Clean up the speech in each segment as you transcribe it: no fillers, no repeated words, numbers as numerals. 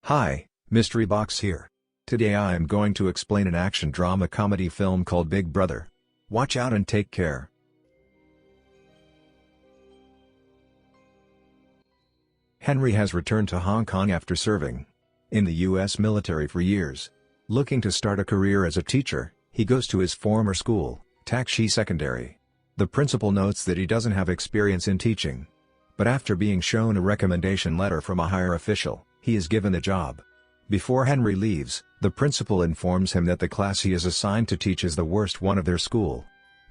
Hi, Mystery Box here. Today I am going to explain an action drama comedy film called Big Brother. Watch out and take care. Henry has returned to Hong Kong after serving in the US military for years. Looking to start a career as a teacher, he goes to his former school, Tak-Shi Secondary. The principal notes that he doesn't have experience in teaching. But after being shown a recommendation letter from a higher official, he is given the job. Before Henry leaves, the principal informs him that the class he is assigned to teach is the worst one of their school.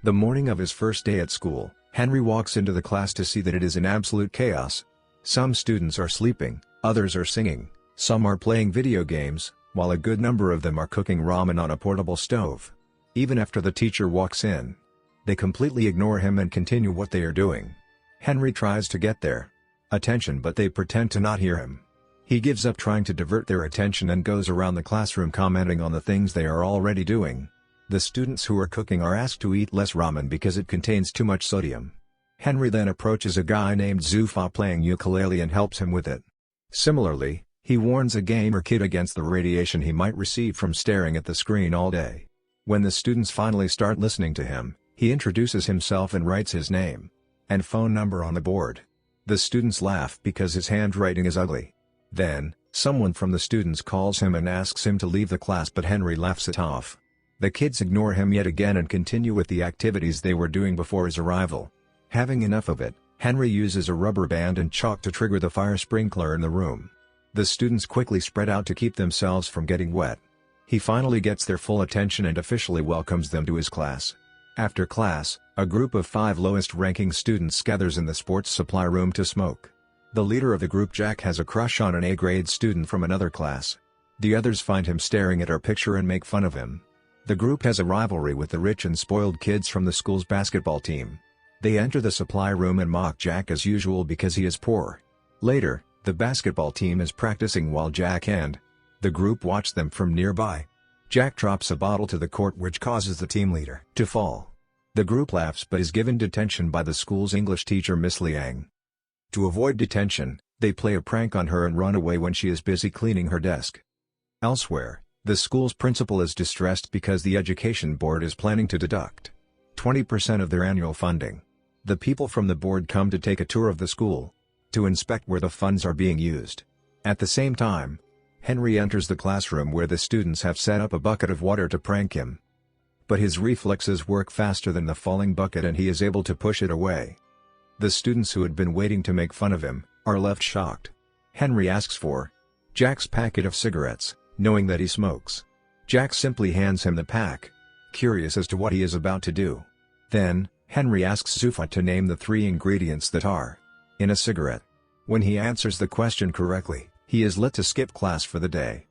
The morning of his first day at school, Henry walks into the class to see that it is in absolute chaos. Some students are sleeping, others are singing, some are playing video games, while a good number of them are cooking ramen on a portable stove. Even after the teacher walks in, they completely ignore him and continue what they are doing. Henry tries to get their attention, but they pretend to not hear him. He gives up trying to divert their attention and goes around the classroom commenting on the things they are already doing. The students who are cooking are asked to eat less ramen because it contains too much sodium. Henry then approaches a guy named Zufa playing ukulele and helps him with it. Similarly, he warns a gamer kid against the radiation he might receive from staring at the screen all day. When the students finally start listening to him, he introduces himself and writes his name and phone number on the board. The students laugh because his handwriting is ugly. Then, someone from the students calls him and asks him to leave the class, but Henry laughs it off. The kids ignore him yet again and continue with the activities they were doing before his arrival. Having enough of it, Henry uses a rubber band and chalk to trigger the fire sprinkler in the room. The students quickly spread out to keep themselves from getting wet. He finally gets their full attention and officially welcomes them to his class. After class, a group of 5 lowest-ranking students gathers in the sports supply room to smoke. The leader of the group, Jack, has a crush on an A-grade student from another class. The others find him staring at her picture and make fun of him. The group has a rivalry with the rich and spoiled kids from the school's basketball team. They enter the supply room and mock Jack as usual because he is poor. Later, the basketball team is practicing while Jack and the group watch them from nearby. Jack drops a bottle to the court, which causes the team leader to fall. The group laughs but is given detention by the school's English teacher, Miss Leung. To avoid detention, they play a prank on her and run away when she is busy cleaning her desk. Elsewhere, the school's principal is distressed because the education board is planning to deduct 20% of their annual funding. The people from the board come to take a tour of the school to inspect where the funds are being used. At the same time, Henry enters the classroom where the students have set up a bucket of water to prank him. But his reflexes work faster than the falling bucket and he is able to push it away. The students who had been waiting to make fun of him are left shocked. Henry asks for Jack's packet of cigarettes, knowing that he smokes. Jack simply hands him the pack, curious as to what he is about to do. Then, Henry asks Zufa to name the 3 ingredients that are in a cigarette. When he answers the question correctly, he is let to skip class for the day.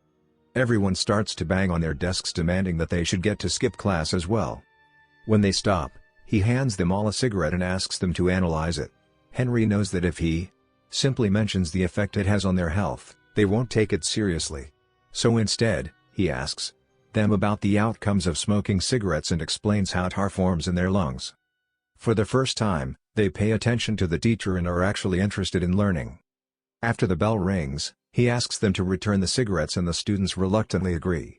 Everyone starts to bang on their desks demanding that they should get to skip class as well. When they stop, he hands them all a cigarette and asks them to analyze it. Henry knows that if he simply mentions the effect it has on their health, they won't take it seriously. So instead, he asks them about the outcomes of smoking cigarettes and explains how tar forms in their lungs. For the first time, they pay attention to the teacher and are actually interested in learning. After the bell rings, he asks them to return the cigarettes and the students reluctantly agree.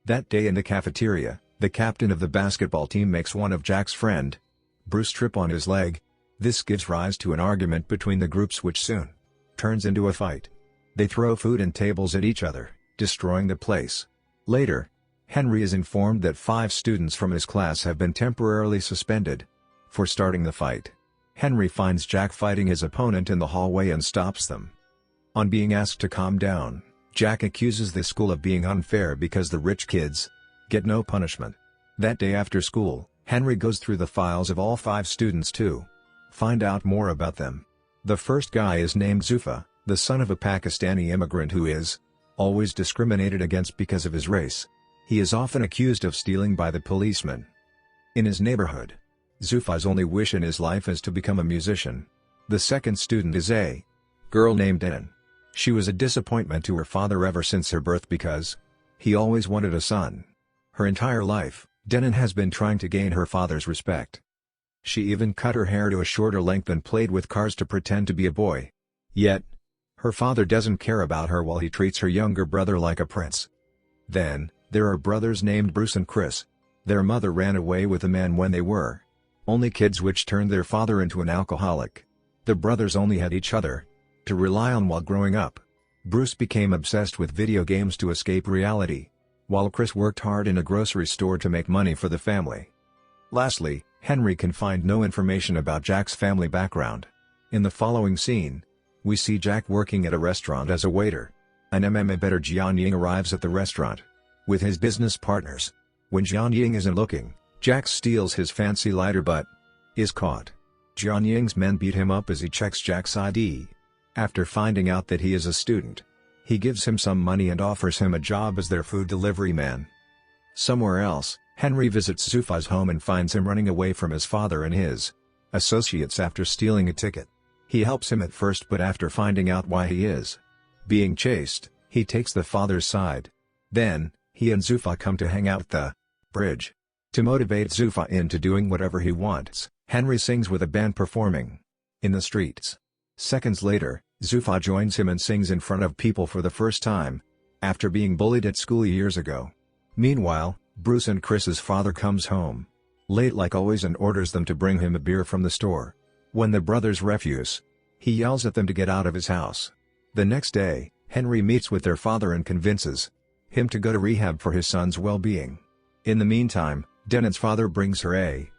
That day in the cafeteria, the captain of the basketball team makes one of Jack's friend, Bruce, trip on his leg. This gives rise to an argument between the groups which soon turns into a fight. They throw food and tables at each other, destroying the place. Later, Henry is informed that 5 students from his class have been temporarily suspended for starting the fight. Henry finds Jack fighting his opponent in the hallway and stops them. On being asked to calm down, Jack accuses the school of being unfair because the rich kids get no punishment. That day after school, Henry goes through the files of all 5 students to find out more about them. The first guy is named Zufa, the son of a Pakistani immigrant who is always discriminated against because of his race. He is often accused of stealing by the policemen in his neighborhood. Zufa's only wish in his life is to become a musician. The second student is a girl named Donnie. She was a disappointment to her father ever since her birth because he always wanted a son. Her entire life, Donnie has been trying to gain her father's respect. She even cut her hair to a shorter length and played with cars to pretend to be a boy. Yet, Her father doesn't care about her while he treats her younger brother like a prince. Then, there are brothers named Bruce and Chris. Their mother ran away with a man when they were only kids, which turned their father into an alcoholic. The brothers only had each other to rely on while growing up. Bruce became obsessed with video games to escape reality, while Chris worked hard in a grocery store to make money for the family. Lastly, Henry can find no information about Jack's family background. In the following scene, we see Jack working at a restaurant as a waiter. An MMA better Yangyang arrives at the restaurant with his business partners. When Yangyang isn't looking, Jack steals his fancy lighter but is caught. Yangyang's men beat him up as he checks Jack's ID. After finding out that he is a student, he gives him some money and offers him a job as their food delivery man. Somewhere else, Henry visits Zufa's home and finds him running away from his father and his associates after stealing a ticket. He helps him at first, but after finding out why he is being chased, he takes the father's side. Then, he and Zufa come to hang out at the bridge. To motivate Zufa into doing whatever he wants, Henry sings with a band performing in the streets. Seconds later, Zufa joins him and sings in front of people for the first time, after being bullied at school years ago. Meanwhile, Bruce and Chris's father comes home late like always and orders them to bring him a beer from the store. When the brothers refuse, he yells at them to get out of his house. The next day, Henry meets with their father and convinces him to go to rehab for his son's well-being. In the meantime, Denon's father brings her a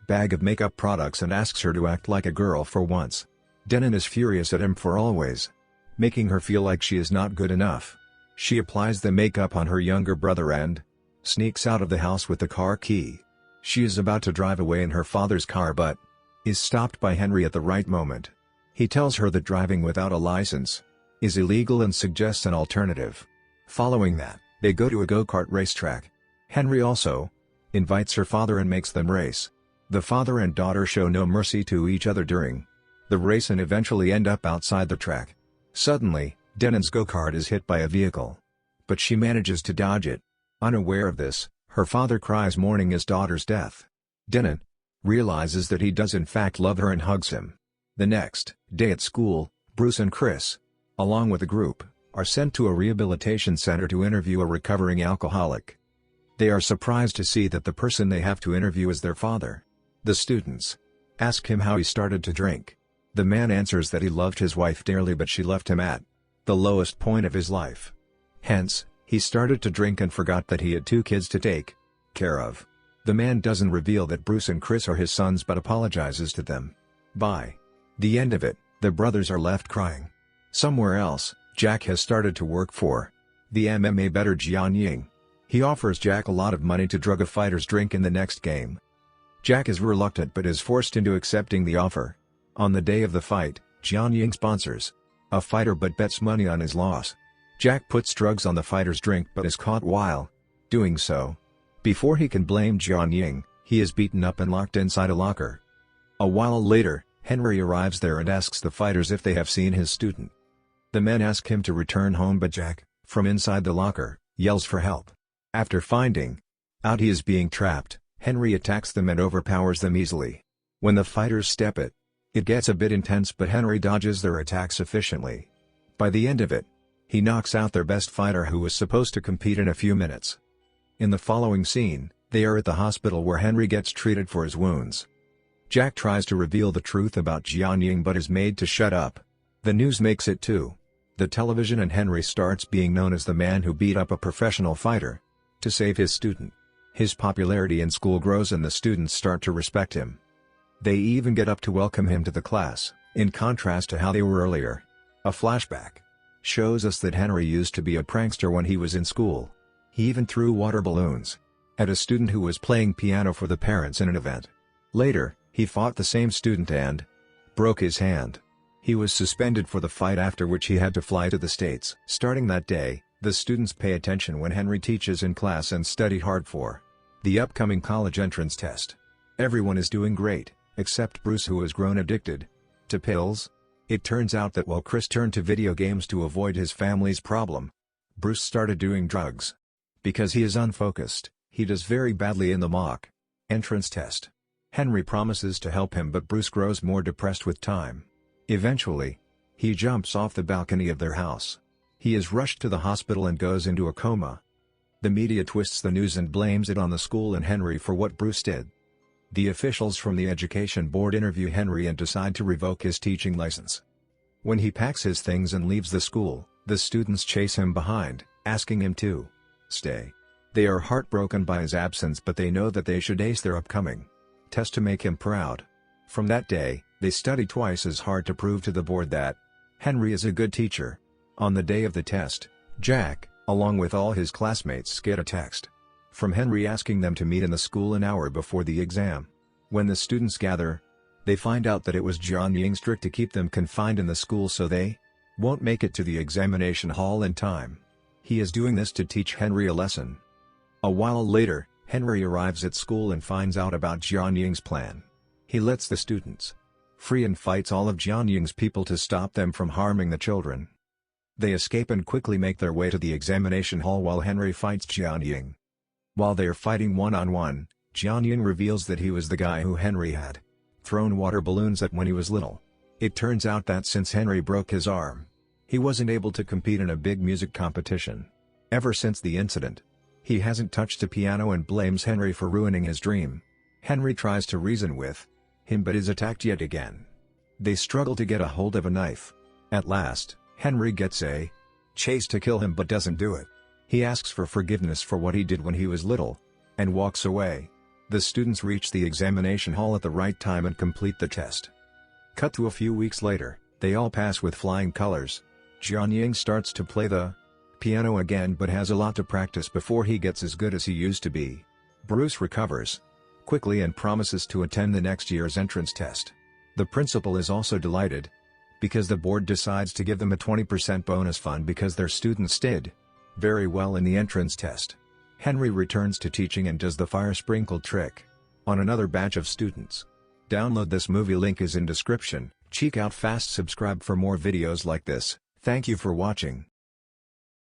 bag of makeup products and asks her to act like a girl for once. Denon is furious at him for always making her feel like she is not good enough. She applies the makeup on her younger brother and sneaks out of the house with the car key. She is about to drive away in her father's car but is stopped by Henry at the right moment. He tells her that driving without a license is illegal and suggests an alternative. Following that, they go to a go-kart racetrack. Henry also invites her father and makes them race. The father and daughter show no mercy to each other during the race and eventually end up outside the track. Suddenly, Denon's go-kart is hit by a vehicle, but she manages to dodge it. Unaware of this, her father cries mourning his daughter's death. Denon realizes that he does in fact love her and hugs him. The next day at school, Bruce and Chris, along with a group, are sent to a rehabilitation center to interview a recovering alcoholic. They are surprised to see that the person they have to interview is their father. The students ask him how he started to drink. The man answers that he loved his wife dearly but she left him at the lowest point of his life. Hence, he started to drink and forgot that he had 2 kids to take care of. The man doesn't reveal that Bruce and Chris are his sons but apologizes to them. By the end of it, the brothers are left crying. Somewhere else, Jack has started to work for the MMA better Yangyang. He offers Jack a lot of money to drug a fighter's drink in the next game. Jack is reluctant but is forced into accepting the offer. On the day of the fight, Yangyang sponsors a fighter but bets money on his loss. Jack puts drugs on the fighter's drink but is caught while doing so. Before he can blame Yangyang, he is beaten up and locked inside a locker. A while later, Henry arrives there and asks the fighters if they have seen his student. The men ask him to return home but Jack, from inside the locker, yells for help. After finding out he is being trapped, Henry attacks them and overpowers them easily. When the fighters step it gets a bit intense but Henry dodges their attacks efficiently. By the end of it, he knocks out their best fighter who was supposed to compete in a few minutes. In the following scene, they are at the hospital where Henry gets treated for his wounds. Jack tries to reveal the truth about Yangyang but is made to shut up. The news makes it to the television and Henry starts being known as the man who beat up a professional fighter to save his student. His popularity in school grows and the students start to respect him. They even get up to welcome him to the class, in contrast to how they were earlier. A flashback shows us that Henry used to be a prankster when he was in school. He even threw water balloons at a student who was playing piano for the parents in an event. Later, he fought the same student and broke his hand. He was suspended for the fight, after which he had to fly to the States. Starting that day, the students pay attention when Henry teaches in class and study hard for the upcoming college entrance test. Everyone is doing great, except Bruce, who has grown addicted to pills. It turns out that while Chris turned to video games to avoid his family's problem, Bruce started doing drugs. Because he is unfocused, he does very badly in the mock entrance test. Henry promises to help him but Bruce grows more depressed with time. Eventually, He jumps off the balcony of their house. He is rushed to the hospital and goes into a coma. The media twists the news and blames it on the school and Henry for what Bruce did. The officials from the education board interview Henry and decide to revoke his teaching license. When he packs his things and leaves the school, the students chase him behind, asking him to stay. They are heartbroken by his absence, but they know that they should ace their upcoming test to make him proud. From that day, they study twice as hard to prove to the board that Henry is a good teacher. On the day of the test, Jack, along with all his classmates, get a text from Henry asking them to meet in the school an hour before the exam. When the students gather, they find out that it was Yangyang's trick to keep them confined in the school so they won't make it to the examination hall in time. He is doing this to teach Henry a lesson. A while later, Henry arrives at school and finds out about Yangyang's plan. He lets the students free and fights all of Yangyang's people to stop them from harming the children. They escape and quickly make their way to the examination hall while Henry fights Yangyang. While they are fighting one-on-one, Yangyang reveals that he was the guy who Henry had thrown water balloons at when he was little. It turns out that since Henry broke his arm, he wasn't able to compete in a big music competition. Ever since the incident, he hasn't touched a piano and blames Henry for ruining his dream. Henry tries to reason with him but is attacked yet again. They struggle to get a hold of a knife. At last, Henry gets a chase to kill him but doesn't do it. He asks for forgiveness for what he did when he was little, and walks away. The students reach the examination hall at the right time and complete the test. Cut to a few weeks later, they all pass with flying colors. Yangyang starts to play the piano again but has a lot to practice before he gets as good as he used to be. Bruce recovers quickly and promises to attend the next year's entrance test. The principal is also delighted, because the board decides to give them a 20% bonus fund because their students did very well in the entrance test. Henry returns to teaching and does the fire sprinkle trick on another batch of students. Download this movie, link is in description. Check out fast, subscribe for more videos like this. Thank you for watching.